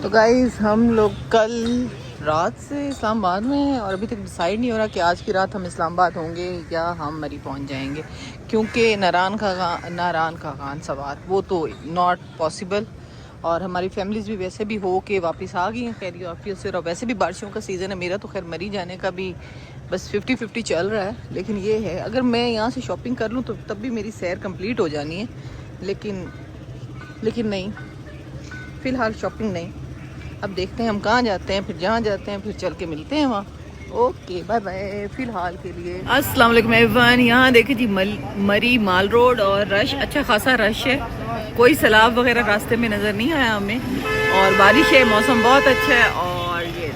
तो गाइस हम लोग कल रात से इस्लामाबाद में हैं और अभी तक डिसाइड नहीं हो रहा कि आज की रात हम इस्लामाबाद होंगे या हम मरी पहुंच जाएंगे, क्योंकि नारान खान सवात वो तो नॉट पॉसिबल। और हमारी फैमिलीज़ भी वैसे भी हो के वापस आ गई हैं खैर ऑफिस से, और वैसे भी बारिशों का सीज़न है। मेरा तो खैर मरी जाने का भी बस 50-50 चल रहा है। लेकिन ये है अगर मैं यहाँ से शॉपिंग कर लूँ तो तब भी मेरी सैर कंप्लीट हो जानी है। लेकिन नहीं, फ़िलहाल शॉपिंग नहीं। अब देखते हैं हम कहाँ जाते हैं, फिर जहाँ जाते हैं फिर चल के मिलते हैं वहाँ। ओके बाय बाय फ़िलहाल के लिए। अस्सलाम वालेकुम एवरीवन। यहाँ देखिए जी मरी माल रोड और रश, अच्छा खासा रश है। कोई सैलाब वगैरह रास्ते में नज़र नहीं आया हमें, और बारिश है, मौसम बहुत अच्छा है। और ये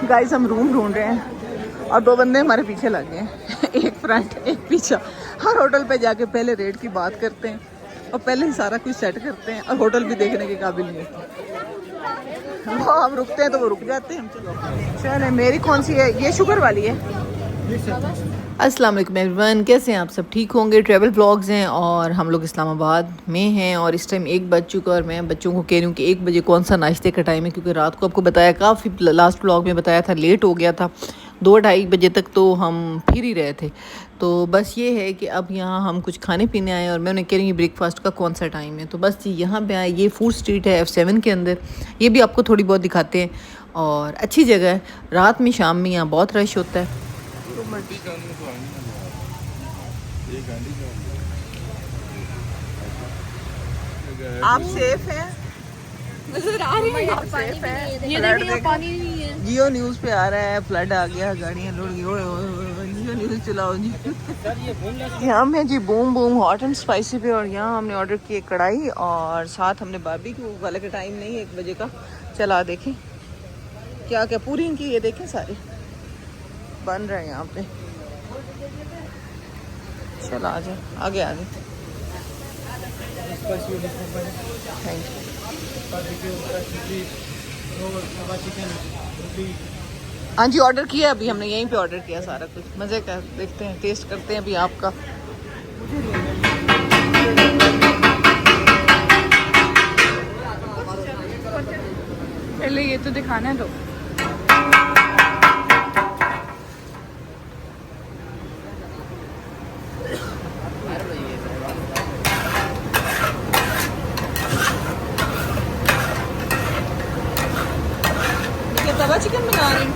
गाइस हम रूम ढूंढ रहे हैं और दो बंदे हमारे पीछे लग गए हैं एक फ्रंट एक पीछा। हर होटल पे जाके पहले रेट की बात करते हैं और पहले ही सारा कुछ सेट करते हैं और होटल भी देखने के काबिल नहीं होते। वो हम रुकते हैं तो वो रुक जाते हैं। हम चलो मेरी कौन सी है, ये शुगर वाली है। अस्सलाम वालेकुम एवरीवन, कैसे हैं आप सब? ठीक होंगे। ट्रैवल व्लॉग्स हैं और हम लोग इस्लामाबाद में हैं और इस टाइम 1 बज चुका, और मैं बच्चों को कह रही हूँ कि 1 बजे कौन सा नाश्ते का टाइम है, क्योंकि रात को आपको बताया, काफ़ी लास्ट व्लॉग में बताया था, लेट हो गया था। 2-2:30 बजे तक तो हम फिर ही रहे थे। तो बस ये है कि अब यहाँ हम कुछ खाने पीने आए और मैं उन्हें कह रही हूँ ब्रेकफास्ट का कौन सा टाइम है। तो बस जी यहाँ पे आए, ये फूड स्ट्रीट है F7 के अंदर। ये भी आपको थोड़ी बहुत दिखाते हैं और अच्छी जगह है। रात में शाम में यहाँ बहुत रश होता है। आप सेफ हैं? नजर आ रही है, आप सेफ हैं? ये देखिए पानी नहीं है। जियो न्यूज़ पे आ रहा है फ्लड आ गया, गाड़ियाँ लुढ़ गई। जियो न्यूज़ चलाओ जी। यहाँ में जी boom boom hot and spicy पे, और यहाँ हमने ऑर्डर किए कढ़ाई और साथ हमने बारबेक्यू वाले का टाइम नहीं है 1 बजे का। चला देखें क्या क्या पूरी इनकी, ये देखें सारे बन रहे हैं यहाँ पे। चला आ जाए आगे आगे। Thank you. हाँ जी ऑर्डर किया अभी हमने, यहीं पे ऑर्डर किया सारा कुछ। मज़े का देखते हैं, टेस्ट करते हैं अभी आपका। पहले ये तो दिखाना है तो तवा चिकन बना रही हूँ।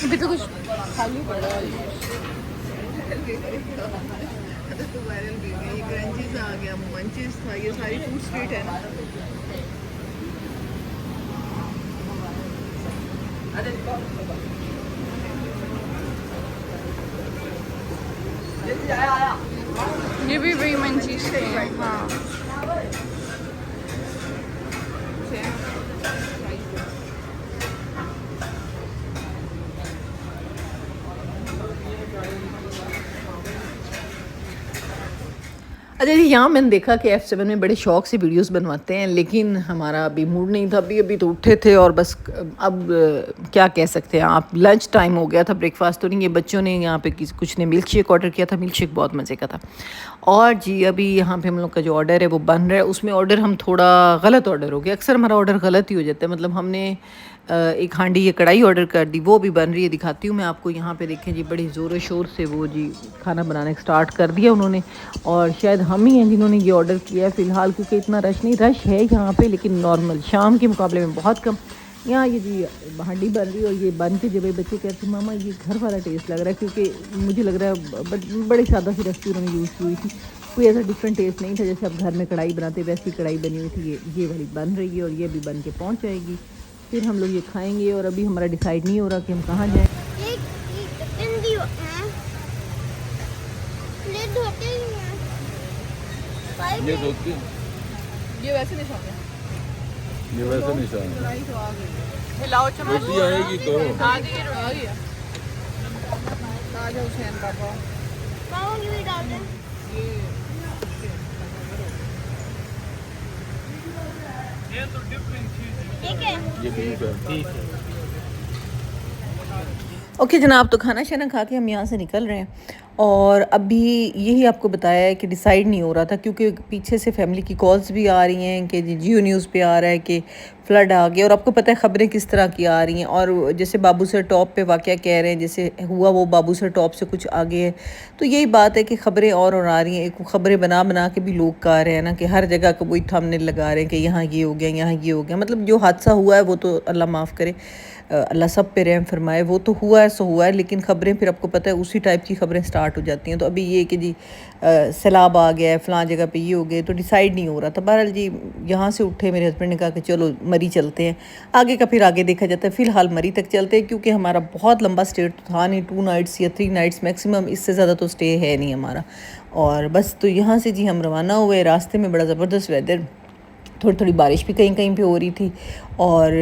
अभी तो कुछ खाली पड़ा है। तो वायरल भी है, ये क्रंचीज आ गया, मंचीज था, ये सारी फूड स्ट्रीट है ना। ये भी वही मंचीज से है। हाँ अच्छा जी, यहाँ मैंने देखा कि F7 में बड़े शौक से वीडियोस बनवाते हैं, लेकिन हमारा अभी मूड नहीं था। अभी तो उठे थे और बस अब क्या कह सकते हैं आप, लंच टाइम हो गया था, ब्रेकफास्ट तो नहीं। ये बच्चों ने यहाँ पे कुछ ने मिल्क शेक ऑर्डर किया था, मिल्क शेक बहुत मज़े का था। और जी अभी यहाँ पे हम लोग का जो ऑर्डर है वो बन रहा है। उसमें ऑर्डर हम थोड़ा गलत ऑर्डर हो गया, अक्सर हमारा ऑर्डर गलत ही हो जाता है। मतलब हमने एक हांडी ये कढ़ाई ऑर्डर कर दी, वो भी बन रही है, दिखाती हूँ मैं आपको। यहाँ पे देखें जी बड़ी ज़ोर शोर से वो जी खाना बनाने स्टार्ट कर दिया उन्होंने, और शायद हम ही हैं जिन्होंने ये ऑर्डर किया है फ़िलहाल, क्योंकि इतना रश नहीं, रश है यहाँ पे लेकिन नॉर्मल, शाम के मुकाबले में बहुत कम। यहाँ ये जी हांडी बन रही है और ये बन के जब बच्चे कहते हैं मामा ये घर वाला टेस्ट लग रहा है, क्योंकि मुझे लग रहा है बड़ी सादा सी रेसिपी उन्होंने यूज़ की हुई थी, कोई ऐसा डिफरेंट टेस्ट नहीं था जैसे आप घर में कढ़ाई बनाते, वैसी कढ़ाई बनी हुई थी। ये वाली बन रही है और ये भी बन के पहुँच जाएगी, फिर हम लोग ये खाएंगे। और अभी हमारा डिसाइड नहीं हो रहा कि हम कहाँ जाएँ। ये वैसे निशान है, ये वैसे निशान है। हिलाओ चम्मच। रोटी आएगी तो आ गई है। जाओ हुसैन बाबा। मामा ये भी डाल दे। ये तो डिफरेंट चीज है। ठीक है। ये बिल्कुल ठीक है। ओके जनाब, तो खाना शाना खा के हम यहाँ से निकल रहे हैं और अभी यही आपको बताया है कि डिसाइड नहीं हो रहा था क्योंकि पीछे से फैमिली की कॉल्स भी आ रही हैं कि जियो न्यूज़ पे आ रहा है कि फ्लड आ गया और आपको पता है ख़बरें किस तरह की आ रही हैं। और जैसे बाबू सर टॉप पे वाक़या कह रहे हैं, जैसे हुआ वो बाबू सर टॉप से कुछ आगे है, तो यही बात है कि ख़बरें और आ रही हैं। एक ख़बरें बना बना के भी लोग कह रहे हैं ना कि हर जगह का वही थंबनेल लगा रहे हैं कि यहाँ ये हो गया, यहाँ ये हो गया। मतलब जो हादसा हुआ है वो तो अल्लाह माफ़ करे, अल्लाह सब पे रहम फरमाए, वो तो हुआ है सो हुआ है, लेकिन ख़बरें फिर आपको पता है उसी टाइप की ख़बरें स्टार्ट हो जाती हैं। तो अभी ये कि जी सैलाब आ गया है, फ़लाँ जगह पे ये हो गए, तो डिसाइड नहीं हो रहा था। बहरहाल जी यहाँ से उठे, मेरे हस्बैंड ने कहा कि चलो मरी चलते हैं, आगे का फिर आगे देखा जाता है। फ़िलहाल मरी तक चलते हैं क्योंकि हमारा बहुत लंबा स्टे तो था नहीं, 2 नाइट्स या 3 नाइट्स मैक्सिमम, इससे ज़्यादा तो स्टे है नहीं हमारा। और बस तो यहाँ से जी हम रवाना हुए। रास्ते में बड़ा ज़बरदस्त वेदर, थोड़ी थोड़ी बारिश भी कहीं कहीं पे हो रही थी और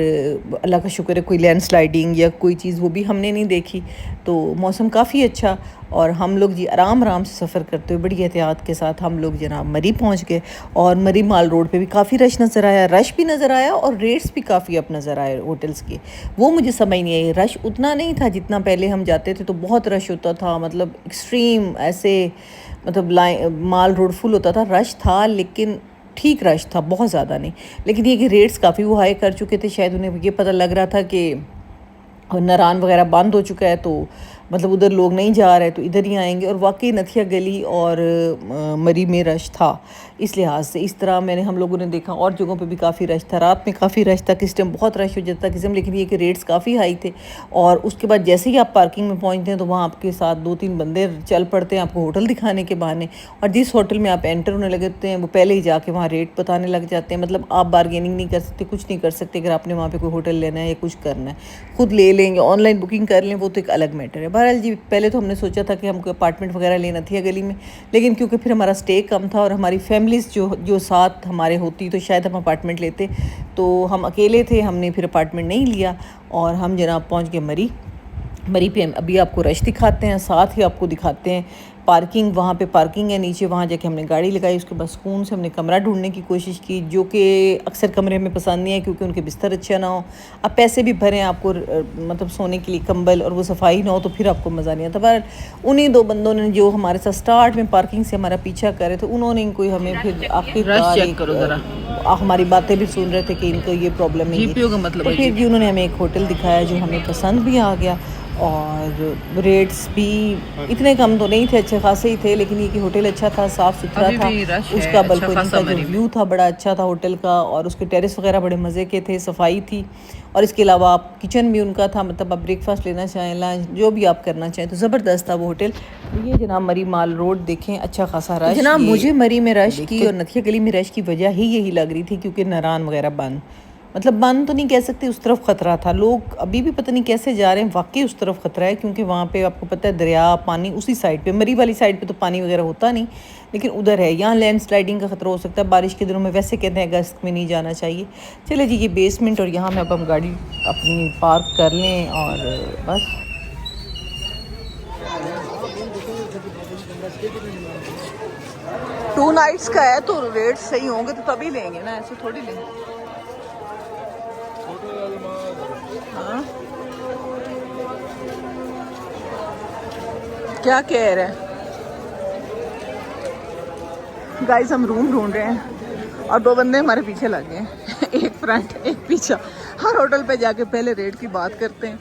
अल्लाह का शुक्र है कोई लैंडस्लाइडिंग या कोई चीज़ वो भी हमने नहीं देखी। तो मौसम काफ़ी अच्छा और हम लोग जी आराम आराम से सफ़र करते हुए बड़ी एहतियात के साथ हम लोग जनाब मरी पहुंच गए। और मरी माल रोड पे भी काफ़ी रश नज़र आया, रश भी नज़र आया और रेट्स भी काफ़ी अप नज़र आए होटल्स के। वो मुझे समझ नहीं आई, रश उतना नहीं था जितना पहले हम जाते थे तो बहुत रश होता था, मतलब एक्सट्रीम ऐसे, मतलब माल रोड फुल होता था, रश था लेकिन ठीक रश था, बहुत ज़्यादा नहीं। लेकिन ये कि रेट्स काफ़ी वो हाई कर चुके थे, शायद उन्हें ये पता लग रहा था कि नारान वगैरह बंद हो चुका है तो मतलब उधर लोग नहीं जा रहे तो इधर ही आएंगे। और वाकई नथिया गली और मरी में रश था इस लिहाज से। इस तरह मैंने हम लोगों ने देखा और जगहों पे भी काफ़ी रश था, रात में काफ़ी रश था, किस टाइम बहुत रश हो जाता था किस टाइम, लेकिन ये कि रेट्स काफ़ी हाई थे। और उसके बाद जैसे ही आप पार्किंग में पहुंचते हैं तो वहाँ आपके साथ 2-3 बंदे चल पड़ते हैं आपको होटल दिखाने के बहाने, और जिस होटल में आप एंटर होने लगते हैं वो पहले ही जाके वहाँ रेट बताने लग जाते हैं। मतलब आप बारगेनिंग नहीं कर सकते, कुछ नहीं कर सकते। अगर आपने वहाँ पर कोई होटल लेना है या कुछ करना है खुद ले लेंगे, ऑनलाइन बुकिंग कर लें, वो तो एक अलग मैटर है। बहरहाल जी पहले तो हमने सोचा था कि हमको अपार्टमेंट वगैरह लेना थी गली में, लेकिन क्योंकि फिर हमारा स्टे कम था और हमारी फैमिलीज़ जो साथ हमारे होती तो शायद हम अपार्टमेंट लेते, तो हम अकेले थे, हमने फिर अपार्टमेंट नहीं लिया और हम जनाब पहुंच गए मरी पे। अभी आपको रश दिखाते हैं, साथ ही आपको दिखाते हैं पार्किंग। वहाँ पे पार्किंग है नीचे, वहाँ जाके हमने गाड़ी लगाई। उसके बाद सुकून से हमने कमरा ढूंढने की कोशिश की, जो कि अक्सर कमरे में पसंद नहीं है क्योंकि उनके बिस्तर अच्छा ना हो। अब पैसे भी भरें आपको मतलब सोने के लिए कंबल, और वो सफाई ना हो तो फिर आपको मज़ा नहीं आता। पर उन्हीं 2 बंदों ने जो हमारे साथ स्टार्ट में पार्किंग से हमारा पीछा करे थे, उन्होंने इनको हमें फिर आखिरकार हमारी बातें भी सुन रहे थे कि इनको ये प्रॉब्लम है, मतलब तो फिर भी उन्होंने हमें एक होटल दिखाया जो हमें पसंद भी आ गया। और रेट्स भी इतने कम तो नहीं थे, अच्छे खासे ही थे, लेकिन ये कि होटल अच्छा था, साफ़ सुथरा था, उसका बल्कनी का जो व्यू था बड़ा अच्छा था होटल का, और उसके टेरेस वगैरह बड़े मज़े के थे, सफाई थी। और इसके अलावा आप किचन भी उनका था, मतलब आप ब्रेकफास्ट लेना चाहें, लंच, जो भी आप करना चाहें, तो ज़बरदस्त था वो होटल। ये जनाब मरी माल रोड देखें, अच्छा खासा रश। जनाब मुझे मरी में रश की और नथिया गली में रश की वजह ही यही लग रही थी क्योंकि नारान वगैरह बंद, मतलब बंद तो नहीं कह सकते, उस तरफ ख़तरा था। लोग अभी भी पता नहीं कैसे जा रहे हैं, वाकई उस तरफ ख़तरा है क्योंकि वहाँ पे आपको पता है दरिया, पानी उसी साइड पे, मरी वाली साइड पे तो पानी वगैरह होता नहीं, लेकिन उधर है। यहाँ लैंडस्लाइडिंग का ख़तरा हो सकता है बारिश के दिनों में, वैसे कहते हैं अगस्त में नहीं जाना चाहिए। चले जी ये बेसमेंट, और यहाँ में अब हम गाड़ी अपनी पार्क कर लें और बस। 2 नाइट्स का है तो रेट सही होंगे तो तभी लेंगे ना, ऐसे थोड़ी लेंगे। हाँ? क्या कह रहे हैं गाइस, हम रूम ढूंढ रहे हैं और 2 बंदे हमारे पीछे लग गए हैं एक फ्रंट एक पीछा। हर होटल पे जाके पहले रेट की बात करते हैं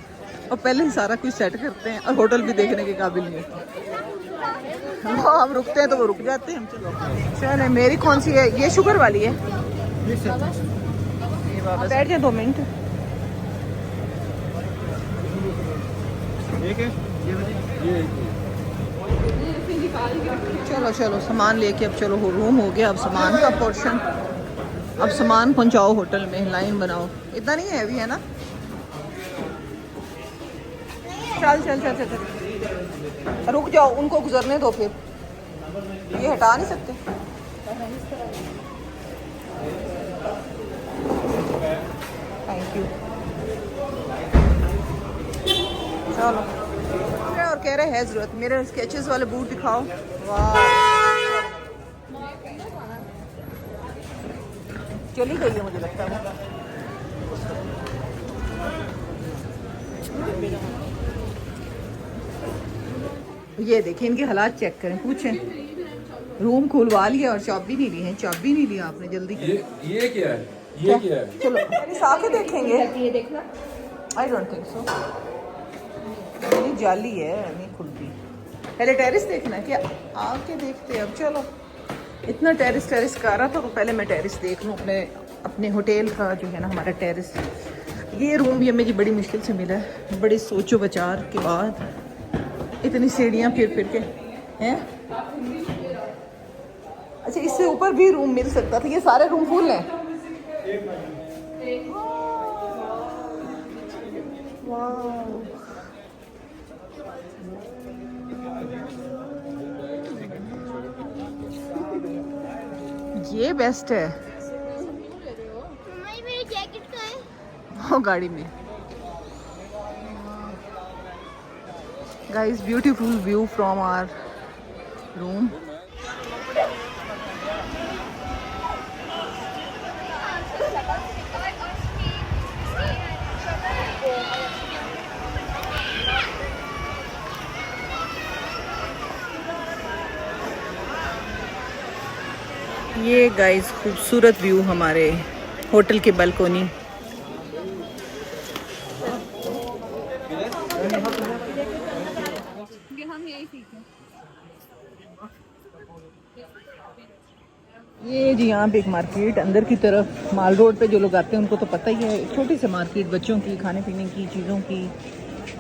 और पहले ही सारा कुछ सेट करते हैं और होटल भी देखने के काबिल नहीं होते। वो हम रुकते हैं तो वो रुक जाते हैं, हम चलो। मेरी कौन सी है, ये शुगर वाली है, बैठ जाए 2 मिनट। चलो चलो सामान लेके अब चलो रूम हो गया, अब सामान का पोर्शन, अब सामान पहुंचाओ होटल में, लाइन बनाओ। इतना नहीं है हैवी है ना, चल चल चल चल चल रुक जाओ, उनको गुजरने दो, फिर ये हटा नहीं सकते। Thank you. चलो और कह रहा है ज़रूरत। मेरे स्केचेस वाले बूट दिखाओ। वाह, चली गई है मुझे लगता है वो। ये देखिए, इनके हालात चेक करें, पूछें। रूम खुलवा लिया और चाबी नहीं ली है। चाबी नहीं लिया आपने, जल्दी करें। ये क्या है? ये क्या है? चलो इस आके देखेंगे। ये देखना, आई डोंट थिंक सो। ये जाली है, नहीं खुलती। पहले टेरेस देखना है क्या? आके देखते हैं अब। चलो, इतना टेरेस का रहा था तो पहले मैं टेरेस देख लूँ अपने होटल का जो है ना, हमारा टेरेस। ये रूम भी हमें जी बड़ी मुश्किल से मिला है, बड़े सोचो विचार के बाद। इतनी सीढ़ियाँ फिर के हैं। अच्छा, इससे ऊपर भी रूम मिल सकता था। ये सारे रूम फुल हैं। ये बेस्ट है। मम्मा ये मेरी जैकेट कहाँ है? वो गाड़ी में। Guys, beautiful view from our room. ये गाइस खूबसूरत व्यू हमारे होटल के बालकोनी। ये जी यहाँ पे एक मार्केट अंदर की तरफ, माल रोड पे जो लोग आते हैं उनको तो पता ही है। छोटी सी मार्केट, बच्चों की खाने पीने की चीज़ों की।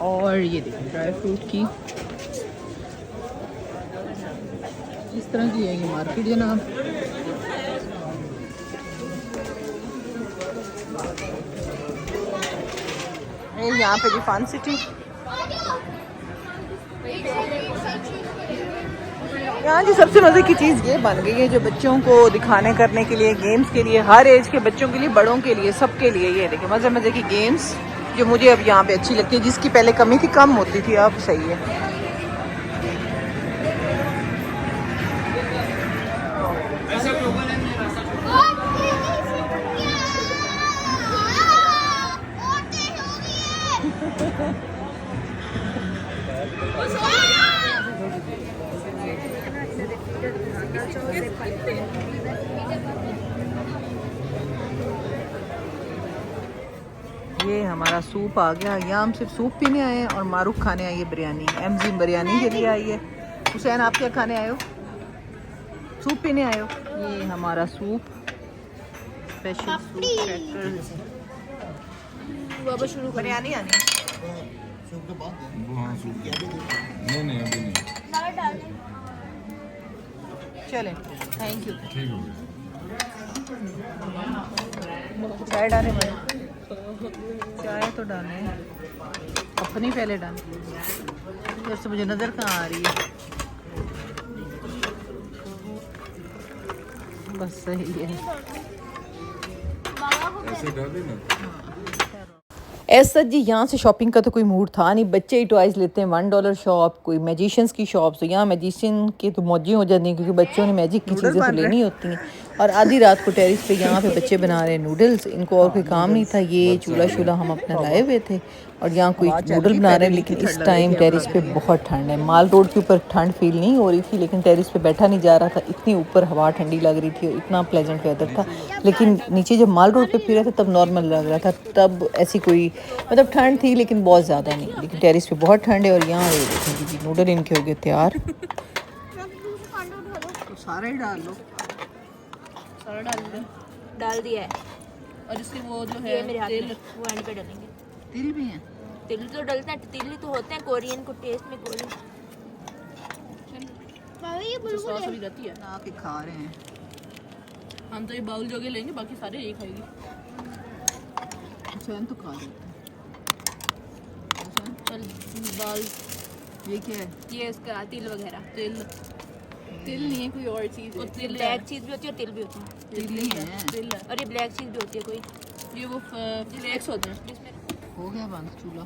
और ये देखिए ड्राई फ्रूट की, इस तरह की है ये मार्केट जनाब। यहाँ पे जी फन सिटी। यहाँ जी सबसे मज़े की चीज़ ये बन गई है, जो बच्चों को दिखाने करने के लिए, गेम्स के लिए, हर एज के बच्चों के लिए, बड़ों के लिए, सबके लिए। ये देखिए मज़े की गेम्स जो मुझे अब यहाँ पे अच्छी लगती है, जिसकी पहले कमी थी, कम होती थी, अब सही है। ये हमारा सूप आ गया। यहाँ हम सिर्फ सूप पीने आए हैं और मारूफ खाने आई है बिरयानी। एमजी बिरयानी के लिए आई है। हुसैन, आप क्या खाने आए हो? सूप पीने आए हो? ये हमारा सूप, स्पेशल सूप क्रैकर्स। शुरू बिरयानी आनी है। नहीं अभी नहीं। चलें, थैंक यू। ठीक हो गया। चाय डालें भाई? चाय तो डालें, अपनी पहले डालें। इधर से मुझे नज़र कहाँ आ रही है? बस सही है। ऐसे डाले ना। ऐसा जी यहाँ से शॉपिंग का तो कोई मूड था नहीं। बच्चे ही टॉयज़ लेते हैं, $1 शॉप, कोई मैजिशियंस की शॉप। तो यहाँ मैजिशियन की तो मौजें हो जाती हैं, क्योंकि बच्चों ने मैजिक की चीज़ें तो लेनी होती हैं। और आधी रात को टेरिस पे यहाँ पे बच्चे बना रहे हैं नूडल्स। इनको और कोई काम नहीं था। ये चूल्हा शूल्हा हम अपना लाए हुए थे और यहाँ कोई नूडल बना रहे हैं। लेकिन इस टाइम टेरिस पे बहुत ठंड है। माल रोड के ऊपर ठंड फील नहीं हो रही थी, लेकिन टेरिस पे बैठा नहीं जा रहा था। इतनी ऊपर हवा ठंडी लग रही थी और इतना प्लेजेंट वेदर था। लेकिन नीचे जब माल रोड पे फिर रहे थे तब नॉर्मल लग रहा था। तब ऐसी कोई मतलब ठंड थी, लेकिन बहुत ज़्यादा नहीं। लेकिन टेरिस पे बहुत ठंड है। और यहाँ देखें जी, नूडल इनके हो गए तैयार। सारा ही डाल लो। सारा डाल दिया है। और इसके वो जो है तेल, वो एंड पे डालेंगे। तिल भी हैं? तिल तो डलता है, तिल ही तो होते हैं कोरियन को टेस्ट में। कोरियन ये बुलबुल सॉस भी रहती है। आके खा रहे हैं हम तो ये बाउल जोगे लेंगे, बाकी सारे यही खाएगी। चैन तो खा लेते हैं। चल बाउल। ये क्या है? ये इसका तिल वगैरह। तिल नहीं है, कोई और चीज़ है। तिल ब्लैक चीज़ भी होती है और तिल भी होती है। तिल नहीं है। तिल है। और ये ब्लैक चीज़ भी होती है कोई। ये वो फ्लेक्स होते हैं जिसमें। हो गया बंद चूल्हा।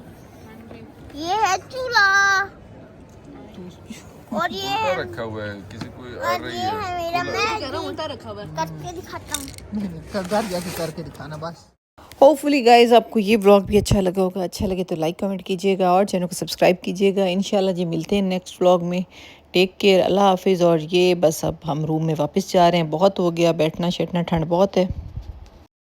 ये है चूल्हा। और ये उल्टा है रखा हुआ है, किसी को आ और रही ये है है। मेरा कह रहा हूँ मैं उल्टा रखा हुआ है। करके दिखाता हूँ। घर जाके करके दिखाना बस। होपफुली गाइज आपको ये व्लॉग भी अच्छा लगा होगा। अच्छा लगे तो लाइक कमेंट कीजिएगा और चैनल को सब्सक्राइब कीजिएगा। इंशाल्लाह जी मिलते हैं नेक्स्ट व्लॉग में। टेक केयर, अल्लाह हाफिज़। और ये बस अब हम रूम में वापस जा रहे हैं, बहुत हो गया बैठना शैठना, ठंड बहुत है।